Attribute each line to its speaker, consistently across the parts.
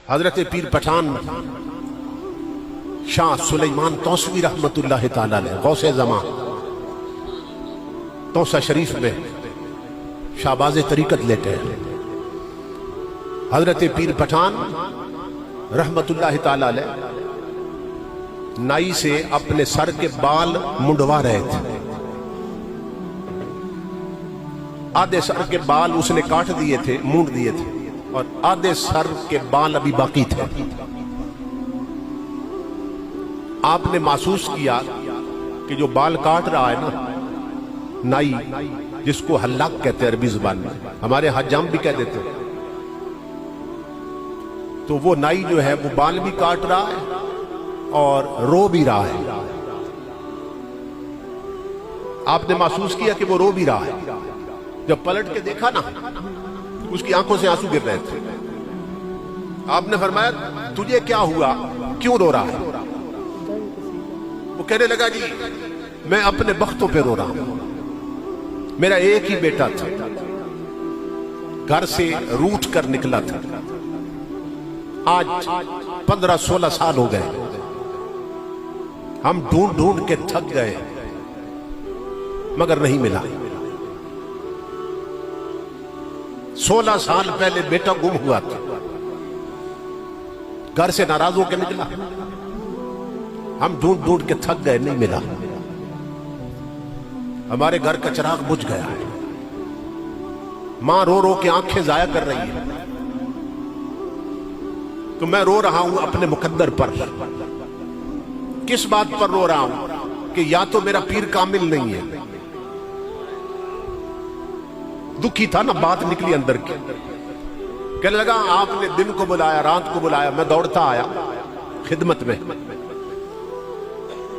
Speaker 1: حضرت پیر پٹھان شاہ سلیمان توسوی رحمتullah تعالی علیہ غوث زمان توسہ شریف میں شہباز طریقت لیتے ہیں. حضرت پیر پٹھان رحمتullah تعالی علیہ نائی سے اپنے سر کے بال منڈوا رہے تھے. آدھے سر کے بال اس نے کاٹ دیے تھے, مونڈ دیے تھے, اور آدھے سر کے بال ابھی باقی تھے. آپ نے محسوس کیا کہ جو بال کاٹ رہا ہے نا نائی, جس کو حلاق کہتے ہیں عربی زبان میں, ہمارے حجام بھی کہہ دیتے ہیں, تو وہ نائی جو ہے وہ بال بھی کاٹ رہا ہے اور رو بھی رہا ہے. آپ نے محسوس کیا کہ وہ رو بھی رہا ہے. جب پلٹ کے دیکھا نا اس کی آنکھوں سے آنسو گر رہے تھے. آپ نے فرمایا تجھے کیا ہوا, کیوں رو رہا ہے؟ وہ کہنے لگا جی میں اپنے بختوں پہ رو رہا ہوں. میرا ایک ہی بیٹا تھا, گھر سے روٹ کر نکلا تھا. آج 15-16 سال ہو گئے. ہم ڈھونڈ ڈھونڈ کے تھک گئے مگر نہیں ملا. 16 سال پہلے بیٹا گم ہوا تھا, گھر سے ناراض ہو کے نکلا. ہم ڈھونڈ ڈھونڈ کے تھک گئے, نہیں ملا. ہمارے گھر کا چراغ بجھ گیا ہے. ماں رو رو کے آنکھیں ضائع کر رہی ہے, تو میں رو رہا ہوں اپنے مقدر پر. کس بات پر رو رہا ہوں کہ یا تو میرا پیر کامل نہیں ہے. دکھی تھا نا, بات نکلی اندر کی. کہنے لگا آپ نے دن کو بلایا, رات کو بلایا, میں دوڑتا آیا خدمت میں.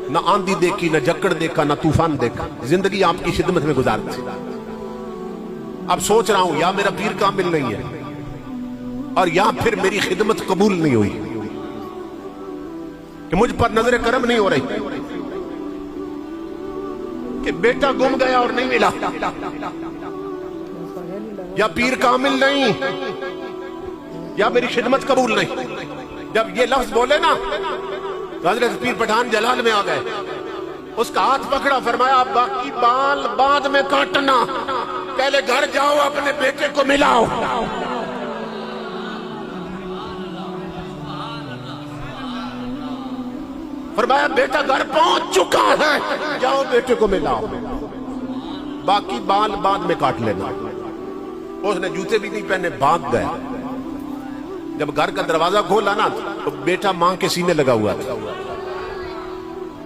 Speaker 1: نہ آندھی دیکھی, نہ جکڑ دیکھا, نہ طوفان دیکھا. زندگی آپ کی خدمت میں گزارتی. اب سوچ رہا ہوں یا میرا پیر کامل نہیں ہے اور یا پھر میری خدمت قبول نہیں ہوئی, کہ مجھ پر نظر کرم نہیں ہو رہی, کہ بیٹا گم گیا اور نہیں ملا, یا پیر کامل نہیں یا میری خدمت قبول نہیں. جب یہ لفظ بولے نا تو حضرت پیر پٹھان جلال میں آ گئے. اس کا ہاتھ پکڑا, فرمایا باقی بال بعد میں کاٹنا, پہلے گھر جاؤ اپنے بیٹے کو ملاؤ. فرمایا بیٹا گھر پہنچ چکا ہے, جاؤ بیٹے کو ملاؤ, باقی بال بعد میں کاٹ لینا. اس نے جوتے بھی نہیں پہنے, بھاگ گیا. جب گھر کا دروازہ کھولا نا تو بیٹا ماں کے سینے لگا ہوا تھا.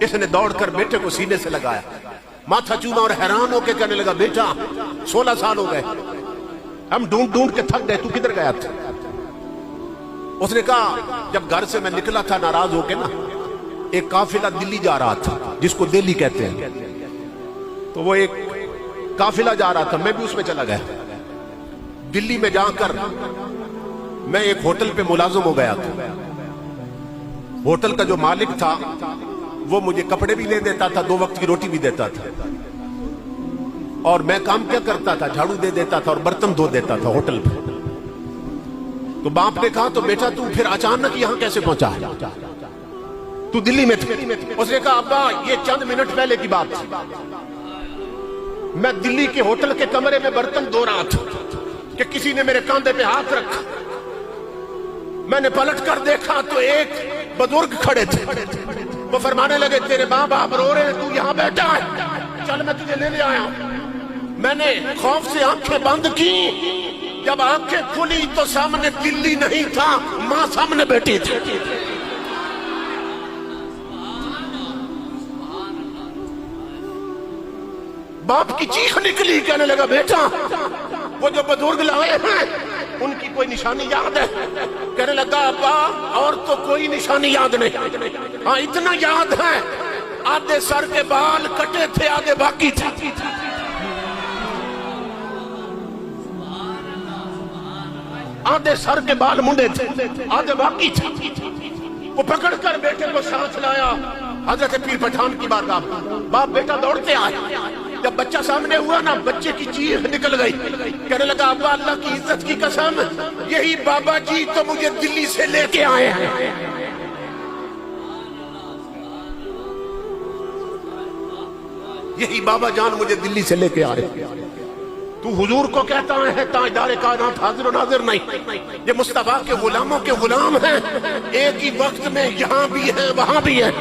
Speaker 1: اس نے دوڑ کر بیٹے کو سینے سے لگایا, ماتھا چوما اور حیران ہو کے کہنے لگا بیٹا 16 سال ہو گئے, ہم ڈھونڈ ڈھونڈ کے تھک گئے, تو کدھر گیا تھا؟ اس نے کہا جب گھر سے میں نکلا تھا ناراض ہو کے نا, ایک قافلہ دلی جا رہا تھا جس کو دہلی کہتے ہیں, تو وہ ایک قافلہ جا رہا تھا, میں بھی اس میں چلا گیا. دلی میں جا کر میں ایک ہوٹل پہ ملازم ہو گیا تھا. ہوٹل کا جو مالک تھا وہ مجھے کپڑے بھی لے دیتا تھا, 2 وقت کی روٹی بھی دیتا تھا, اور میں کام کیا کرتا تھا, جھاڑو دے دیتا تھا اور برتن دھو دیتا تھا ہوٹل پہ. تو باپ نے کہا تو بیٹا تو پھر اچانک یہاں کیسے پہنچا ہے, تو دلی میں تھے؟ اس نے کہا ابا یہ چند منٹ پہلے کی بات تھی, میں دلی کے ہوٹل کے کمرے میں برتن دھو رہا تھا کہ کسی نے میرے کاندھے پہ ہاتھ رکھا. میں نے پلٹ کر دیکھا تو ایک بزرگ کھڑے تھے. وہ فرمانے لگے تیرے ماں باپ رو رہے ہیں, تو یہاں بیٹھا ہے, چل میں تجھے لینے آیا ہوں. میں نے خوف سے آنکھیں بند کی, جب آنکھیں کھلی تو سامنے دلی نہیں تھا, ماں سامنے بیٹھی تھی. باپ کی چیخ نکلی, کہنے لگا بیٹا وہ جو بزرگ لائے ہیں ان کی کوئی نشانی یاد ہے؟ کہنے لگا ابا اور تو کوئی نشانی یاد نہیں, ہاں اتنا یاد ہے آدھے سر کے بال کٹے تھے, آدھے باقی تھے. آدھے سر کے بال منڈے تھے, آدھے باقی تھے. وہ پکڑ کر بیٹے کو ساتھ لایا حضرت پیر پٹھان کی بارگاہ. باپ بیٹا دوڑتے آئے, جب بچہ سامنے ہوا نا، بچے کی چیخ نکل گئی، کہنے لگا ابا اللہ کی عزت کی قسم، یہی بابا جی تو مجھے دلی سے لے کے آئے ہیں۔ یہی بابا جان مجھے دلی سے لے کے آئے۔ تو حضور کو کہتا ہے تاجدار کائنات حاضر و ناظر نہیں، یہ مصطفیٰ کے غلاموں کے غلام ہیں، ایک ہی وقت میں یہاں بھی ہیں وہاں بھی ہیں۔